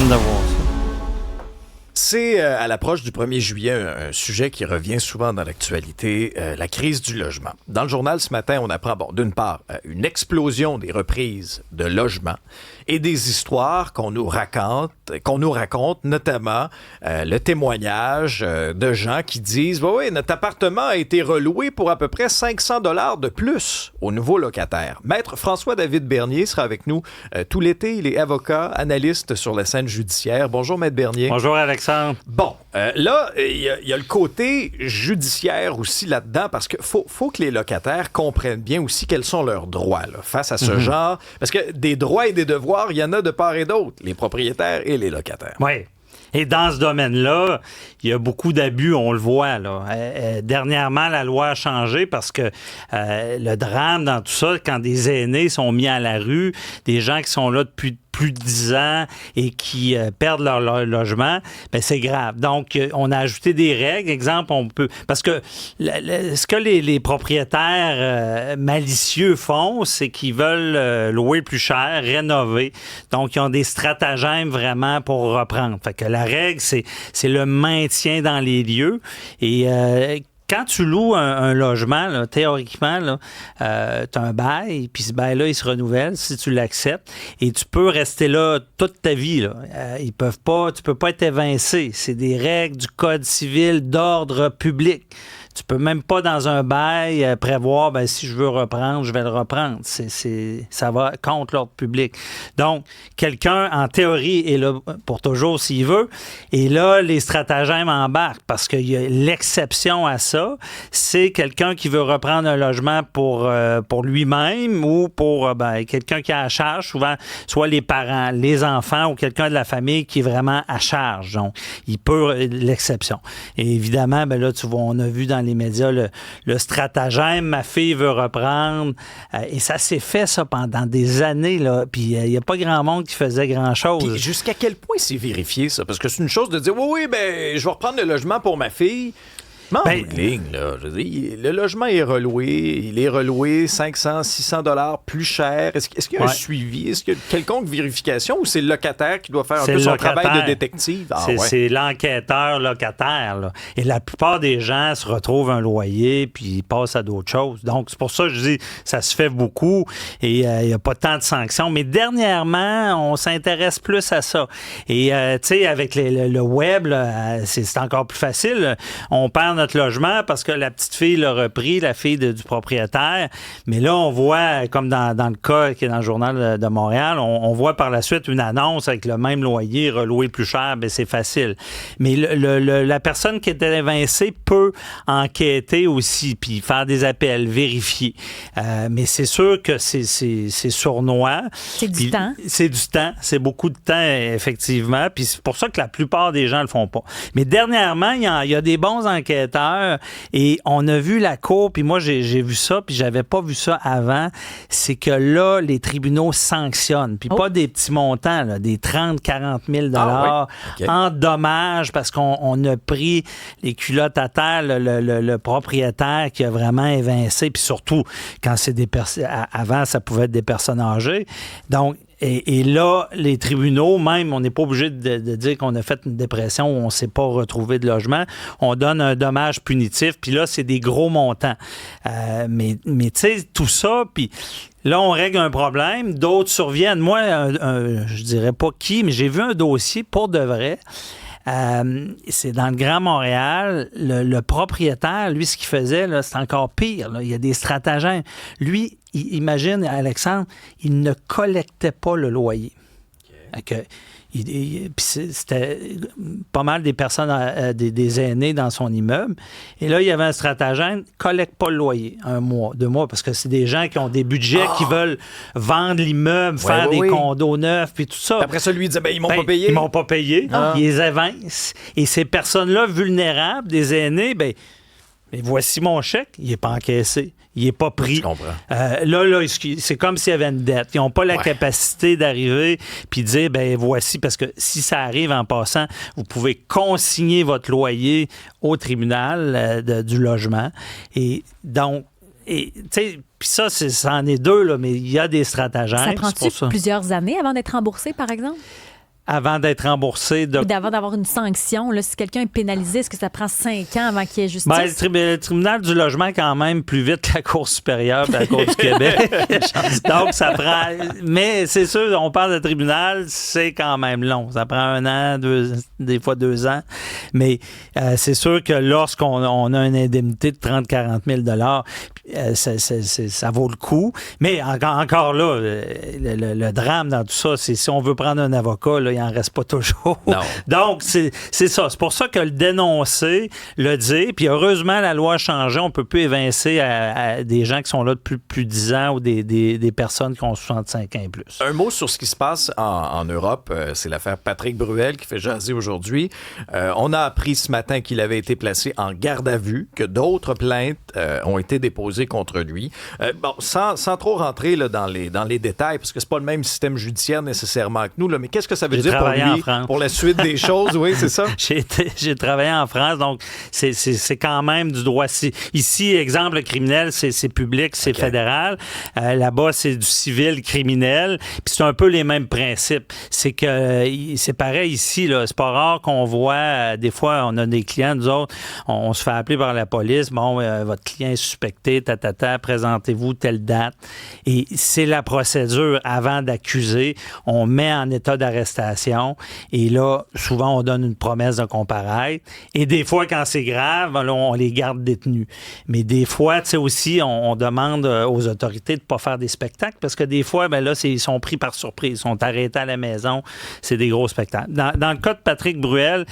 de voir ça. C'est à l'approche du 1er juillet un sujet qui revient souvent dans l'actualité, la crise du logement. Dans le journal ce matin, on apprend, d'une part, une explosion des reprises de logements et des histoires qu'on nous raconte, notamment le témoignage de gens qui disent oui, notre appartement a été reloué pour à peu près 500 $ de plus aux nouveaux locataires. Maître François-David Bernier sera avec nous tout l'été. Il est avocat, analyste sur la scène judiciaire. Bonjour, Maître Bernier. Bonjour, Alexandre. Bon, là, il y a le côté judiciaire aussi là-dedans, parce qu'il faut que les locataires comprennent bien aussi quels sont leurs droits là, face à ce genre. Parce que des droits et des devoirs, il y en a de part et d'autre, les propriétaires et les locataires. Oui. Et dans ce domaine-là, il y a beaucoup d'abus, on le voit. Là. Dernièrement, la loi a changé parce que le drame dans tout ça, quand des aînés sont mis à la rue, des gens qui sont là depuis plus de 10 ans et qui perdent leur logement, bien, c'est grave. Donc, on a ajouté des règles. Exemple, on peut... Parce que ce que les propriétaires malicieux font, c'est qu'ils veulent louer plus cher, rénover. Donc, ils ont des stratagèmes vraiment pour reprendre. Fait que la règle, c'est le maintien dans les lieux. Et quand tu loues un logement, là, théoriquement, tu as un bail, puis ce bail-là, il se renouvelle si tu l'acceptes, et tu peux rester là toute ta vie. Là. Tu peux pas être évincé. C'est des règles du Code civil d'ordre public. Tu peux même pas, dans un bail, prévoir, si je veux reprendre, je vais le reprendre. Ça va contre l'ordre public. Donc, quelqu'un, en théorie, est là pour toujours s'il veut. Et là, les stratagèmes embarquent parce qu'il y a l'exception à ça. C'est quelqu'un qui veut reprendre un logement pour lui-même ou pour quelqu'un qui est à charge, souvent, soit les parents, les enfants ou quelqu'un de la famille qui est vraiment à charge. Donc, il peut l'exception. Et évidemment, là, tu vois, on a vu dans les médias le stratagème, ma fille veut reprendre, et ça s'est fait ça pendant des années, là, puis il n'y a pas grand monde qui faisait grand-chose. Puis jusqu'à quel point c'est vérifié, ça? Parce que c'est une chose de dire, oui, je vais reprendre le logement pour ma fille. Mais en bout de ligne, là, je veux dire, le logement est reloué. Il est reloué 500, 600 $ plus cher. Est-ce qu'il y a un suivi? Est-ce qu'il y a une quelconque vérification ou c'est le locataire qui doit faire un peu son travail de détective? C'est l'enquêteur locataire. Là. Et la plupart des gens se retrouvent un loyer puis ils passent à d'autres choses. Donc, c'est pour ça que je dis ça se fait beaucoup et il n'y a pas tant de sanctions. Mais dernièrement, on s'intéresse plus à ça. Et, tu sais, avec le web, là, c'est encore plus facile. On perd notre logement parce que la petite fille l'a repris, la fille du propriétaire. Mais là, on voit, comme dans le cas qui est dans le Journal de Montréal, on voit par la suite une annonce avec le même loyer reloué plus cher. Bien, c'est facile. Mais la personne qui était évincée peut enquêter aussi puis faire des appels, vérifier. Mais c'est sûr que c'est sournois. C'est du temps. C'est du temps. C'est beaucoup de temps, effectivement. Puis c'est pour ça que la plupart des gens le font pas. Mais dernièrement, il y a des bons enquêteurs et on a vu la Cour, puis moi, j'ai vu ça, puis j'avais pas vu ça avant, c'est que là, les tribunaux sanctionnent, puis pas des petits montants, là, des 30-40 000 en dommages, parce qu'on a pris les culottes à terre, le propriétaire qui a vraiment évincé, puis surtout, quand c'est des personnes... Avant, ça pouvait être des personnes âgées. Donc, et là, les tribunaux, même, on n'est pas obligé de dire qu'on a fait une dépression ou on ne s'est pas retrouvé de logement. On donne un dommage punitif, puis là, c'est des gros montants. Mais tu sais, tout ça, puis là, on règle un problème, d'autres surviennent. Moi, je dirais pas qui, mais j'ai vu un dossier pour de vrai. C'est dans le Grand Montréal. Le propriétaire, lui, ce qu'il faisait, là, c'est encore pire. Là. Il y a des stratagèmes. Lui, imagine, Alexandre, il ne collectait pas le loyer. Okay. Puis c'était pas mal des personnes, des aînés dans son immeuble. Et là, il y avait un stratagème, collecte pas le loyer 1 mois, 2 mois, parce que c'est des gens qui ont des budgets, qui veulent vendre l'immeuble, faire des condos neufs, puis tout ça. Après ça, lui, il disait, ils m'ont pas payé. Ils m'ont pas payé. Ils les évincent. Et ces personnes-là vulnérables, des aînés, mais voici mon chèque, il n'est pas encaissé. Il n'est pas pris. Je comprends. Là, c'est comme s'il y avait une dette. Ils n'ont pas la capacité d'arriver puis de dire, voici, parce que si ça arrive en passant, vous pouvez consigner votre loyer au tribunal du logement. Et donc, tu sais, puis ça, c'en est 2, là, mais il y a des stratagèmes. Ça prend-tu plusieurs années avant d'être remboursé, par exemple? avant d'être remboursé. D'avant d'avoir une sanction, là, si quelqu'un est pénalisé, est-ce que ça prend 5 ans avant qu'il y ait justice? Ben, le tribunal du logement est quand même plus vite que la Cour supérieure et la Cour du Québec. Donc, ça prend... Mais c'est sûr, on parle de tribunal, c'est quand même long. Ça prend 1 an, des fois 2 ans. Mais c'est sûr que lorsqu'on a une indemnité de 30-40 000 ça vaut le coup. Mais encore là, le drame dans tout ça, c'est si on veut prendre un avocat, là, il n'en reste pas toujours. Non. Donc, c'est ça. C'est pour ça que le dénoncer, le dire, puis heureusement, la loi a changé. On ne peut plus évincer à des gens qui sont là depuis plus de 10 ans ou des personnes qui ont 65 ans et plus. Un mot sur ce qui se passe en Europe, c'est l'affaire Patrick Bruel qui fait jaser aujourd'hui. On a appris ce matin qu'il avait été placé en garde à vue, que d'autres plaintes ont été déposées contre lui. Bon, sans trop rentrer là, dans les détails, parce que c'est pas le même système judiciaire nécessairement que nous, là, mais qu'est-ce que ça veut dire pour lui, pour la suite des choses? Oui, c'est ça? J'ai travaillé en France, donc c'est quand même du droit. Ici, exemple criminel, c'est public, c'est fédéral. Là-bas, c'est du civil criminel. Puis c'est un peu les mêmes principes. C'est que c'est pareil ici, là. C'est pas rare qu'on voit, des fois, on a des clients, nous autres, on se fait appeler par la police. Bon, votre client est suspecté, présentez-vous telle date. Et c'est la procédure avant d'accuser. On met en état d'arrestation. Et là, souvent, on donne une promesse de comparaître. Et des fois, quand c'est grave, là, on les garde détenus. Mais des fois, tu sais aussi, on demande aux autorités de ne pas faire des spectacles parce que des fois, ben là, ils sont pris par surprise. Ils sont arrêtés à la maison. C'est des gros spectacles. Dans le cas de Patrick Bruel,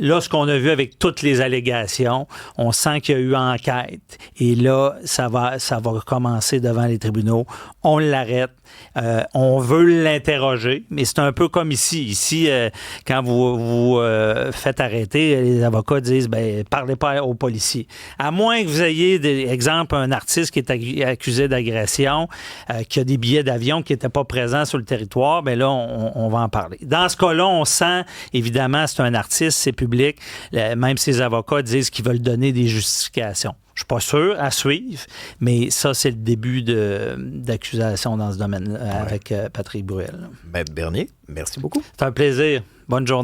là, ce qu'on a vu avec toutes les allégations, on sent qu'il y a eu enquête. Et là, ça va commencer devant les tribunaux. On l'arrête. On veut l'interroger, mais c'est un peu comme ici. Ici, quand vous faites arrêter, les avocats disent, parlez pas aux policiers. À moins que vous ayez, exemple, un artiste qui est accusé d'agression, qui a des billets d'avion qui n'étaient pas présents sur le territoire, là, on va en parler. Dans ce cas-là, on sent, évidemment, c'est un artiste, c'est public. Même ses avocats disent qu'ils veulent donner des justifications. Je suis pas sûr, à suivre, mais ça, c'est le début d'accusation dans ce domaine avec Patrick Bruel. Maître Bernier, merci beaucoup. C'est un plaisir. Bonne journée.